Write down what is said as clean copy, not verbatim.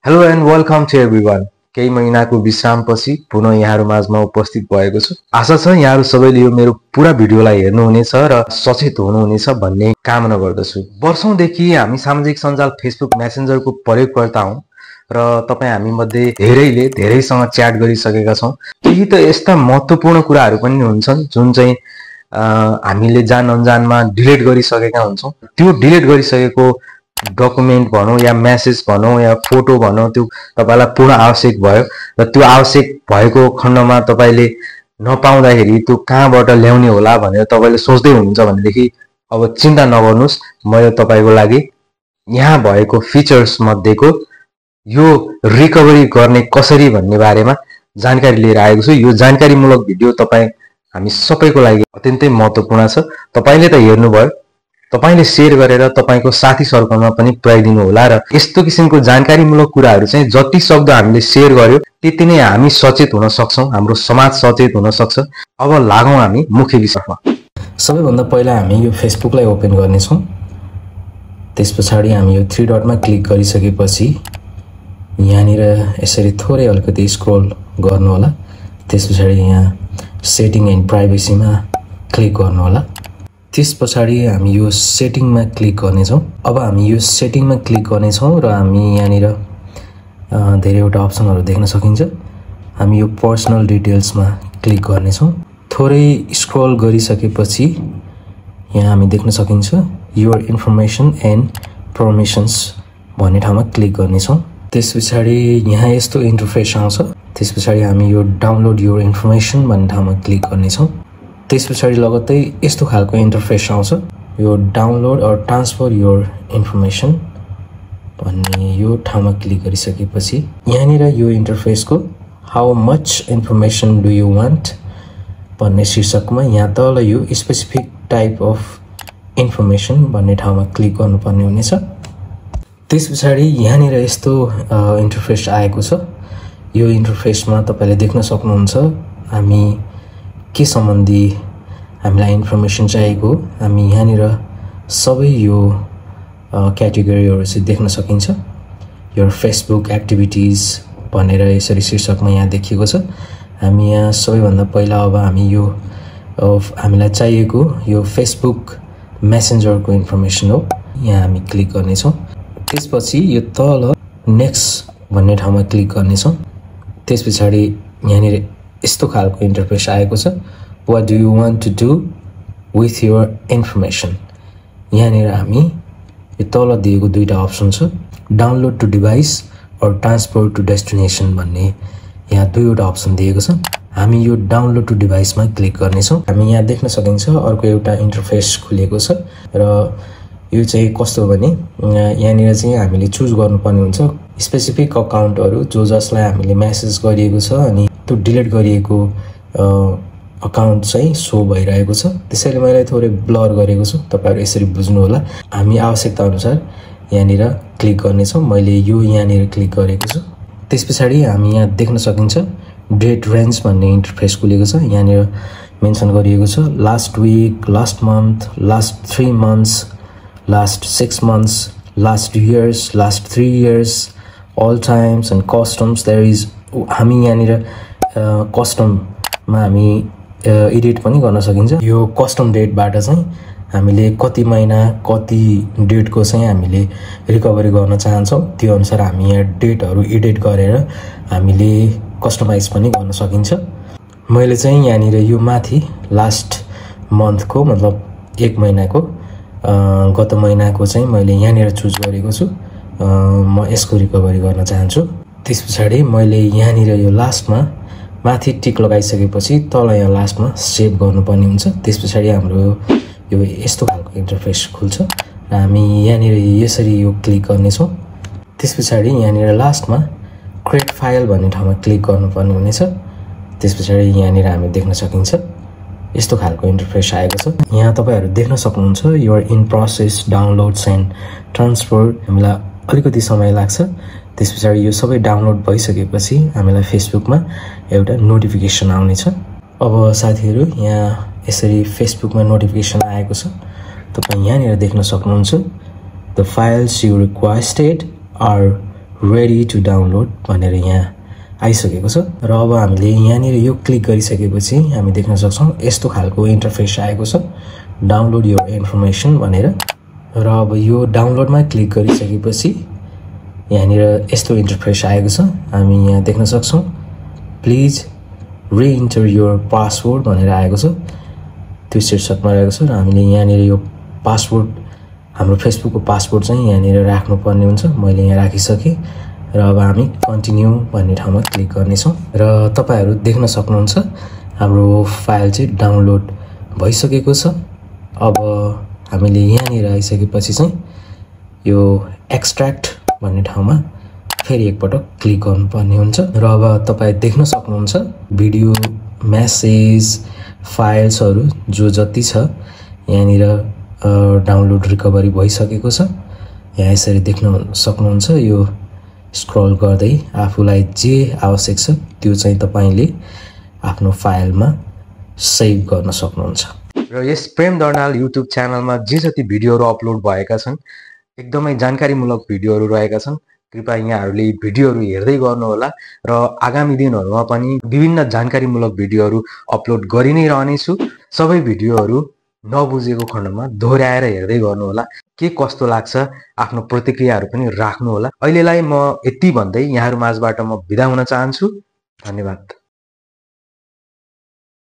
Hello and welcome to everyone. केही महिनाको विश्रामपछि पुनः यहाँहरू माझमा उपस्थित भएको छु। आशा छ यहाँहरू सबैले यो मेरो पुरा भिडियोलाई हेर्नुहुनेछ र सचेत हुनुहुनेछ भन्ने कामना गर्दछु। वर्षौंदेखि हामी सामाजिक सञ्जाल फेसबुक मेसेन्जरको प्रयोगकर्ता हौं र तपाईँ हामी मध्ये धेरैले धेरैसँग च्याट गरिसकेका छौं। केही त यस्ता महत्त्वपूर्ण कुराहरू पनि हुन्छन् जुन चाहिँ हामीले जान अनजानमा डिलिट गरिसकेका हुन्छौं। त्यो डिलिट गरिसकेको डकुमेन्ट भनौं या मेसेज भनौं या फोटो भनौं, त्यो तपाईलाई पूर्ण आवश्यक भयो र त्यो आवश्यक भएको खण्डमा तपाईले नपाउँदाखेरि त्यो कहाँबाट ल्याउने होला भनेर तपाईले सोच्दै हुनुहुन्छ भनेदेखि अब चिन्ता नगर्नुस्। मैले तपाईको लागि यहाँ भएको फिचर्स मध्येको यो रिकभरी गर्ने कसरी भन्ने बारेमा जानकारी लिएर आएको छु। यो जानकारीमूलक भिडियो तपाई हामी सबैको लागि अत्यन्तै महत्त्वपूर्ण छ। तपाईले त हेर्नुभयो, तपाईले शेयर गरेर तपाईको साथी सर्कलमा पनि पुर्याइदिनु होला र यस्तो किसिमको जानकारीमूलक कुराहरू चाहिँ जति सक्दो हामीले शेयर गर्यो त्यति नै हामी सचेत हुन सक्छौं, हाम्रो समाज सचेत हुन सक्छ। अब लागौं हामी मुख्य विषयमा। सबैभन्दा पहिला हामी यो फेसबुकलाई ओपन गर्ने छौं। त्यसपछि हामी यो थ्री डटमा क्लिक गरिसकेपछि यहाँनिर यसरी थोरै अलिकति स्क्रोल गर्नु होला। त्यसपछि यहाँ सेटिङ एन्ड प्राइभेसीमा क्लिक गर्नु होला। त्यसपछि हामी यो सेटिङमा क्लिक गर्नेछौं। अब हामी यो सेटिङमा क्लिक गर्नेछौं र हामी यहाँनिर धेरैवटा अप्सनहरु देख्न सकिन्छ। हामी यो पर्सनल डिटेल्समा क्लिक गर्नेछौं। थोरै स्क्रोल गरिसकेपछि यहाँ हामी देख्न सकिन्छ योर इन्फर्मेसन एन्ड परमिशन्स भन्ने ठाउँमा क्लिक गर्नेछौं। त्यसपछि यहाँ यस्तो इन्टरफेस आउँछ। त्यसपछि हामी यो डाउनलोड योर इन्फर्मेसन भन्ने ठाउँमा क्लिक गर्नेछौं। त्यसपछि लगत्तै यस्तो खालको इन्टरफेस आउँछ। यो download or transfer your information भन्ने यो ठाउँमा क्लिक गरिसकेपछि यहाँनिर यो इन्टरफेसको how much information do you want भन्ने शीर्षकमा यहाँ तल यो स्पेसिफिक टाइप अफ इन्फर्मेसन भन्ने ठाउँमा क्लिक गर्नुपर्ने हुनेछ। त्यसपछि यहाँनिर यस्तो इन्टरफेस आएको छ। यो इन्टरफेसमा तपाईले देख्न सक्नुहुन्छ हामी के सम्बन्धी हामीलाई इन्फर्मेसन चाहिएको। हामी यहाँनिर सबै यो क्याटेगोरीहरु चाहिँ देख्न सकिन्छ। योर फेसबुक एक्टिभिटीज भनेर यसरी शीर्षकमा यहाँ देखिएको छ। हामी यहाँ सबैभन्दा पहिला अब हामी यो हामीलाई चाहिएको यो फेसबुक मेसेन्जरको इन्फर्मेसन हो। यहाँ हामी क्लिक गर्नेछौं। त्यसपछि यो तल नेक्स्ट भन्ने ठाउँमा क्लिक गर्नेछौं। त्यसपछि यहाँनिर यस्तो खालको इन्टरफेस आएको छ। What do you want to do with your information. यहाँनिर हामी यो तल दिएको दुईटा अप्सन छ, download to device or transfer to destination भन्ने यहाँ दुईवटा अप्सन दिएको छ। हामी यो डाउनलोड टु डिभाइसमा क्लिक गर्नेछौं। हामी यहाँ देख्न सकिन्छ अर्को एउटा इन्टरफेस खुलेको छ र यो चाहिँ कस्तो भने यहाँनिर चाहिँ हामीले चुज गर्नुपर्ने हुन्छ स्पेसिफिक अकाउन्टहरु जसलाई हामीले मेसेज गरिएको छ अनि त्यो डिलिट गरिएको अकाउन्ट चाहिँ सो भइरहेको छ। त्यसैले मैले थोरै ब्लर गरेको छु, तपाईहरु यसरी बुझ्नु होला। हामी आवश्यकता अनुसार यहाँनिर क्लिक गर्ने छौं। मैले यो यहाँनिर क्लिक गरेको छु। त्यसपछि हामी यहाँ देख्न सकिन्छ डेट रेन्ज भन्ने इन्टरफेस खुलेको छ। यहाँनिर मेन्सन गरिएको छ last week, last month, last 3 months, last 6 months, last years, last 3 years, all times and customs. there is हामी यहाँनिर कस्टममा हामी एडिट पनि गर्न सकिन्छ। यो कस्टम डेटबाट चाहिँ हामीले कति महिना कति डेटको चाहिँ हामीले रिकभरी गर्न चाहन्छौं त्यो अनुसार हामी यहाँ डेटहरु एडिट गरेर हामीले कस्टमाइज पनि गर्न सकिन्छ। मैले चाहिँ यहाँनिर यो माथि लास्ट मन्थको मतलब 1 महिनाको गत महिनाको चाहिँ मैले यहाँनिर चुज गरेको छु। म यसको रिकभरी गर्न चाहन्छु। त्यसपछि मैले यहाँनिर यो लास्टमा माथि टिक लगाइसकेपछि तल यहाँ लास्टमा सेभ गर्नुपर्ने हुन्छ। त्यसपछि हाम्रो यो यस्तो खालको इन्टरफेस खुल्छ र हामी यहाँनिर यसरी यो क्लिक गर्ने छौं। त्यसपछि यहाँनिर लास्टमा क्रिएट फाइल भन्ने ठाउँमा क्लिक गर्नुपर्ने हुनेछ। त्यसपछि यहाँनिर हामी देख्न सकिन्छ यस्तो खालको इन्टरफेस आएको छ। यहाँ तपाईहरु देख्न सक्नुहुन्छ your in process downloads and transfer. हामीलाई अलिकति समय लाग्छ। त्यसपछि यो सबै डाउनलोड भइसकेपछि हामीलाई फेसबुकमा एउटा नोटिफिकेसन आउने छ। अब साथीहरु यहाँ यसरी फेसबुकमा नोटिफिकेसन आएको छ। तपाई यहाँनिर देख्न सक्नुहुन्छ the files you requested are ready to download भनेर यहाँ आइसकेको छ र अब हामीले यहाँनिर यो क्लिक गरिसकेपछि हामी देख्न सक्छौं यस्तो खालको इन्टरफेस आएको छ डाउनलोड योर इन्फर्मेसन भनेर र अब यो डाउनलोडमा क्लिक गरिसकेपछि यहाँनिर यस्तो इन्टरफेस आएको छ हामी यहाँ देख्न सक्छौं प्लिज रीइन्टर योर पासवर्ड भनेर आएको छ त्यो शीर्षकमा रहेको छ र हामीले यहाँनिर यो पासवर्ड हाम्रो फेसबुकको पासवर्ड चाहिँ यहाँनिर राख्नु पर्ने हुन्छ मैले यहाँ राखिसके र अब हामी कन्टिन्यू भन्ने ठाउँमा क्लिक गर्नेछौं र तपाईहरु देख्न सक्नुहुन्छ हाम्रो फाइल चाहिँ डाउनलोड भइसकेको छ अब हामीले यहाँनिर आइसकेपछि चाहिँ यो एक्सट्र्याक्ट भन्ने ठाउँमा फेरि एकपटक क्लिक गर्नुपर्ने हुन्छ र अब तपाई देख्न सक्नुहुन्छ भिडियो मेसेज फाइल्सहरु जो जति छ यहाँनिर डाउनलोड रिकभरी भइसकेको छ यहाँ यसरी देख्न सक्नुहुन्छ यो स्क्रल गर्दै आफुलाई जे आवश्यक छ त्यो चाहिँ तपाईले आफ्नो फाइलमा सेभ गर्न सक्नुहुन्छ र यस प्रेम दर्नाल युट्युब च्यानलमा जे जति भिडियोहरु अपलोड भएका छन् एकदमै जानकारीमूलक भिडियोहरु रहेका छन् कृपया यहाँहरुले भिडियोहरु हेर्दै गर्नुहोला र आगामी दिनहरुमा पनि विभिन्न जानकारीमूलक भिडियोहरु अपलोड गरि नै रहनेछु सबै भिडियोहरु नबुझेको खण्डमा दोहोर्याएर हेर्दै गर्नुहोला के कस्तो लाग्छ आफ्नो प्रतिक्रियाहरु पनि राख्नुहोला अहिलेलाई म यति भन्दै यहाँहरु माझबाट म बिदा हुन चाहन्छु धन्यवाद